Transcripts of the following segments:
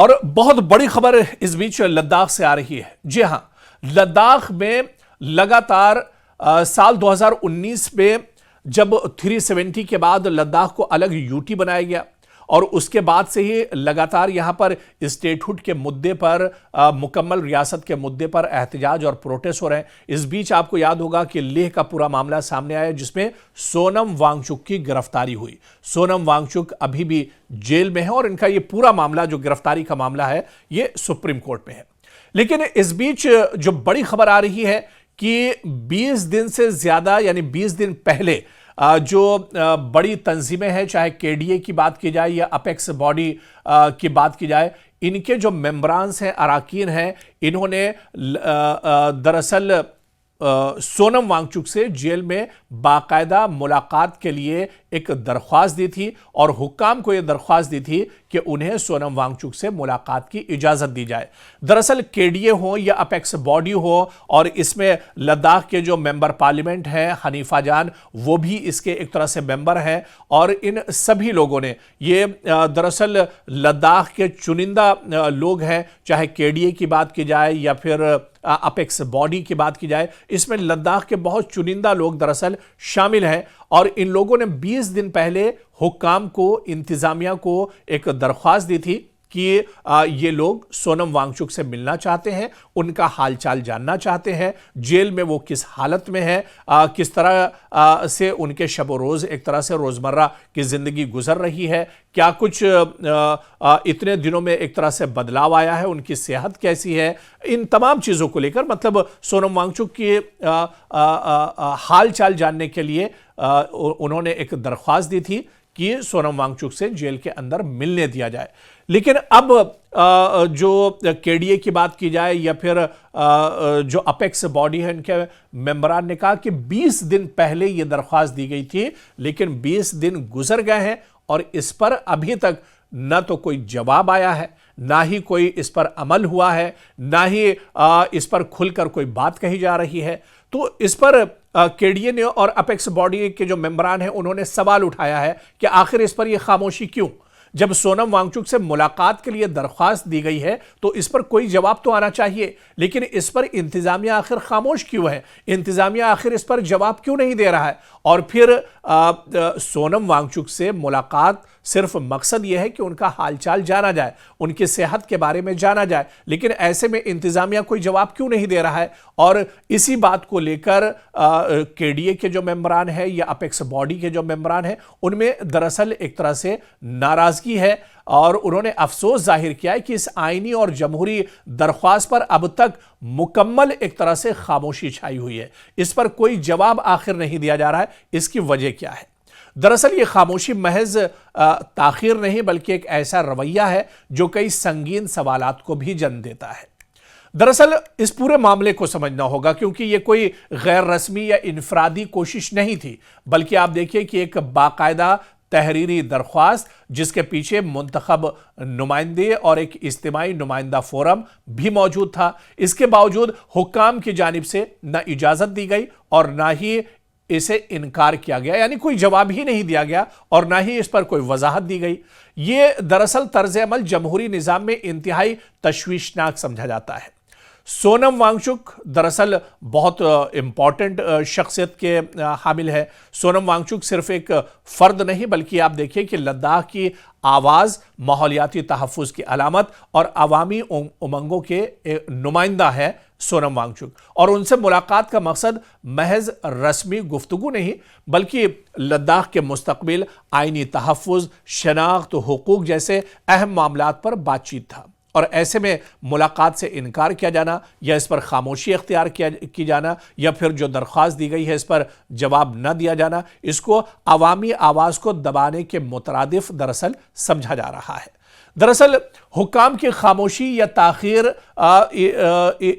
और बहुत बड़ी खबर इस बीच लद्दाख से आ रही है। जी हां, लद्दाख में लगातार साल 2019 में जब 370 के बाद लद्दाख को अलग यूटी बनाया गया और उसके बाद से ही लगातार यहां पर स्टेटहुड के मुद्दे पर, मुकम्मल रियासत के मुद्दे पर एहतजाज और प्रोटेस्ट हो रहे हैं। इस बीच आपको याद होगा कि लेह का पूरा मामला सामने आया जिसमें सोनम वांगचुक की गिरफ्तारी हुई। सोनम वांगचुक अभी भी जेल में है और इनका यह पूरा मामला, जो गिरफ्तारी का मामला है, यह सुप्रीम कोर्ट में है। लेकिन इस बीच जो बड़ी खबर आ रही है कि 20 दिन से ज्यादा, यानी 20 दिन पहले जो बड़ी तंजीमें हैं, चाहे केडीए की बात की जाए या अपेक्स बॉडी की बात की जाए, इनके जो मेंबरान्स हैं, अराकीन हैं, इन्होंने दरअसल सोनम वांगचुक से जेल में बाकायदा मुलाकात के लिए एक दरख्वास्त दी थी और हुक्काम को यह दरख्वास्त दी थी कि उन्हें सोनम वांगचुक से मुलाकात की इजाजत दी जाए। दरअसल केडीए हो या अपेक्स बॉडी हो, और इसमें लद्दाख के जो मेंबर पार्लियामेंट हैं हनीफा जान, वो भी इसके एक तरह से मेंबर हैं, और इन सभी लोगों ने ये दरअसल लद्दाख के चुनिंदा लोग हैं, चाहे केडीए की बात की जाए या फिर अपेक्स बॉडी की बात की जाए, इसमें लद्दाख के बहुत चुनिंदा लोग दरअसल शामिल हैं। और इन लोगों ने 20 दिन पहले हुक्काम को, इंतजामिया को एक दरख्वास्त दी थी कि ये लोग सोनम वांगचुक से मिलना चाहते हैं, उनका हालचाल जानना चाहते हैं, जेल में वो किस हालत में है, किस तरह से उनके शब रोज़ एक तरह से रोज़मर्रा की ज़िंदगी गुजर रही है, क्या कुछ इतने दिनों में एक तरह से बदलाव आया है, उनकी सेहत कैसी है, इन तमाम चीज़ों को लेकर, मतलब सोनम वांगचुक की हाल चाल जानने के लिए उन्होंने एक दरख्वास्त दी थी कि सोनम वांगचुक से जेल के अंदर मिलने दिया जाए। लेकिन अब जो केडीए की बात की जाए या फिर जो अपेक्स बॉडी है, इनके मेंबरान ने कहा कि 20 दिन पहले यह दरख्वास्त दी गई थी, लेकिन 20 दिन गुजर गए हैं और इस पर अभी तक न तो कोई जवाब आया है, ना ही कोई इस पर अमल हुआ है, ना ही इस पर खुलकर कोई बात कही जा रही है। तो इस पर केडीए ने और अपेक्स बॉडी के जो मेंबरान हैं, उन्होंने सवाल उठाया है कि आखिर इस पर यह खामोशी क्यों? जब सोनम वांगचुक से मुलाकात के लिए दरख्वास्त दी गई है तो इस पर कोई जवाब तो आना चाहिए, लेकिन इस पर इंतजामिया आखिर खामोश क्यों है? इंतजामिया आखिर इस पर जवाब क्यों नहीं दे रहा है? और फिर सोनम वांगचुक से मुलाकात सिर्फ मकसद यह है कि उनका हालचाल जाना जाए, उनकी सेहत के बारे में जाना जाए, लेकिन ऐसे में इंतजामिया कोई जवाब क्यों नहीं दे रहा है? और इसी बात को लेकर केडीए के जो मेंबरान हैं या अपेक्स बॉडी के जो मेंबरान हैं, उनमें दरअसल एक तरह से नाराजगी है और उन्होंने अफसोस जाहिर किया है कि इस आईनी और जमहूरी दरख्वास्त पर अब तक मुकम्मल एक तरह से खामोशी छाई हुई है। इस पर कोई जवाब आखिर नहीं दिया जा रहा है। इसकी वजह क्या है? दरअसल ये खामोशी महज ताखीर नहीं, बल्कि एक ऐसा रवैया है जो कई संगीन सवालात को भी जन्म देता है। दरअसल इस पूरे मामले को समझना होगा, क्योंकि ये कोई गैर रस्मी या इनफरादी कोशिश नहीं थी, बल्कि आप देखिए कि एक बाकायदा तहरीरी दरख्वास्त, जिसके पीछे मुंतखब नुमाइंदे और एक इज्तिमाई नुमाइंदा फोरम भी मौजूद था। इसके बावजूद हुक्काम की जानिब से न इजाज़त दी गई और ना ही इसे इनकार किया गया, यानी कोई जवाब ही नहीं दिया गया और ना ही इस पर कोई वजाहत दी गई। ये दरअसल तर्ज अमल जमहूरी निज़ाम में इंतहाई तशवीशनाक समझा जाता है। सोनम वांगचुक दरअसल बहुत इंपॉर्टेंट शख्सियत के हामिल है। सोनम वांगचुक सिर्फ एक फ़र्द नहीं, बल्कि आप देखिए कि लद्दाख की आवाज़, माहौलियाती तहफ़्फ़ुज़ की अलामत और अवामी उमंगों के नुमाइंदा है सोनम वांगचुक। और उनसे मुलाकात का मकसद महज रस्मी गुफ्तगू नहीं, बल्कि लद्दाख के मुस्तक़बिल, आइनी तहफ़्फ़ुज़, शनाख्त, हुकूक जैसे अहम मामलात पर बातचीत था। और ऐसे में मुलाकात से इनकार किया जाना या इस पर खामोशी इख्तियार की जाना या फिर जो दरख्वास्त दी गई है इस पर जवाब न दिया जाना, इसको अवामी आवाज़ को दबाने के मुतरादिफ दरअसल समझा जा रहा है। दरअसल हुक्काम की खामोशी या ताखीर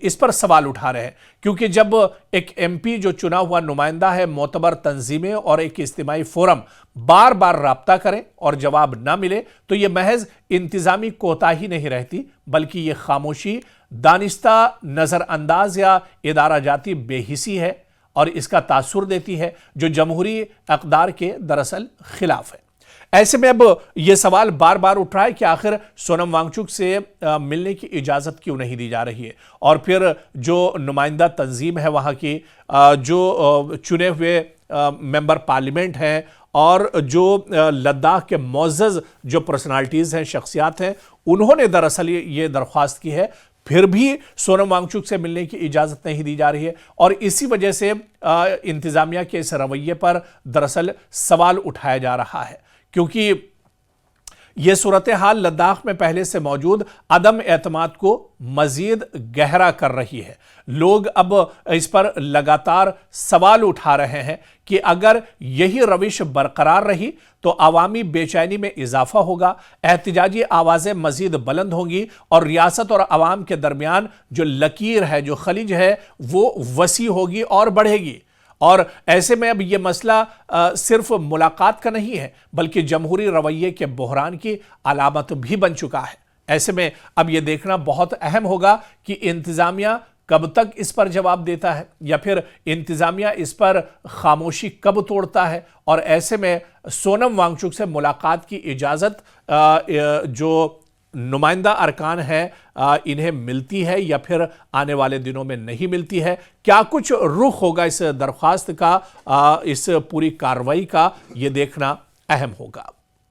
इस पर सवाल उठा रहे हैं, क्योंकि जब एक एमपी जो चुना हुआ नुमाइंदा है, मोतबर तंजीमें और एक इज्तिमाई फोरम बार बार राब्ता करें और जवाब ना मिले, तो यह महज इंतजामी कोताही नहीं रहती, बल्कि यह खामोशी दानिस्ता नज़रअंदाज या इदारा जाती बेहिसी है और इसका तासुर देती है जो जमहूरी अक़दार के दरअसल खिलाफ है। ऐसे में अब यह सवाल बार बार उठ रहा है कि आखिर सोनम वांगचुक से मिलने की इजाज़त क्यों नहीं दी जा रही है, और फिर जो नुमाइंदा तंजीम है वहाँ की, जो चुने हुए मेंबर पार्लियामेंट हैं, और जो लद्दाख के मोअज़्ज़ज़ जो पर्सनालिटीज़ हैं, शख्सियात हैं, उन्होंने दरअसल ये दरख्वास्त की है, फिर भी सोनम वांगचुक से मिलने की इजाज़त नहीं दी जा रही है। और इसी वजह से इंतज़ामिया के इस रवैये पर दरअसल सवाल उठाया जा रहा है, क्योंकि यह सूरत हाल लद्दाख में पहले से मौजूद अदम एतमाद को मजीद गहरा कर रही है। लोग अब इस पर लगातार सवाल उठा रहे हैं कि अगर यही रविश बरकरार रही तो अवामी बेचैनी में इजाफा होगा, एहतिजाजी आवाज़ें मजीद बुलंद होंगी और रियासत और अवाम के दरमियान जो लकीर है, जो खलिज है, वो वसी होगी और बढ़ेगी। और ऐसे में अब यह मसला सिर्फ मुलाकात का नहीं है, बल्कि जमहूरी रवैये के बहरान की अलामत भी बन चुका है। ऐसे में अब यह देखना बहुत अहम होगा कि इंतज़ामिया कब तक इस पर जवाब देता है, या फिर इंतज़ामिया इस पर खामोशी कब तोड़ता है, और ऐसे में सोनम वांगचुक से मुलाकात की इजाज़त जो नुमाइंदा अरकान है इन्हें मिलती है या फिर आने वाले दिनों में नहीं मिलती है। क्या कुछ रुख होगा इस दरख्वास्त का, इस पूरी कार्रवाई का, यह देखना अहम होगा।